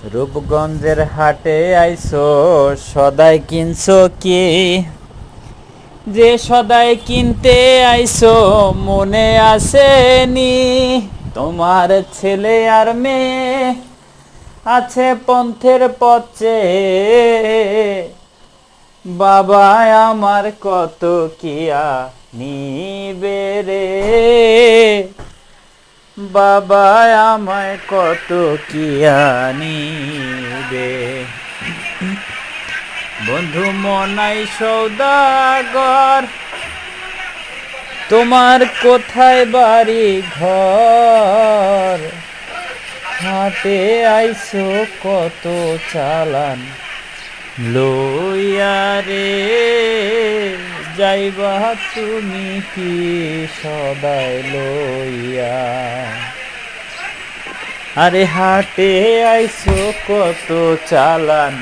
রূপগঞ্জের হাটে আইছো, সদাই কিনছো কি? যে সদাই কিনতে আইছো মনে আসেনি? তোমার ছেলে আর মেয়ে আছে পন্থের পথে, বাবা আমার কত কিয়া নিবে রে, বাবা আমায় কত কিয়া নিবে। বন্ধু মনাই সৌদাগর, তোমার কোথায় বাড়ি ঘর? হাটে আইছো কত চালান লইয়া রে, যাইবা তুমি কি সদাই লইয়া? আরে হাটে আইছো কত চালান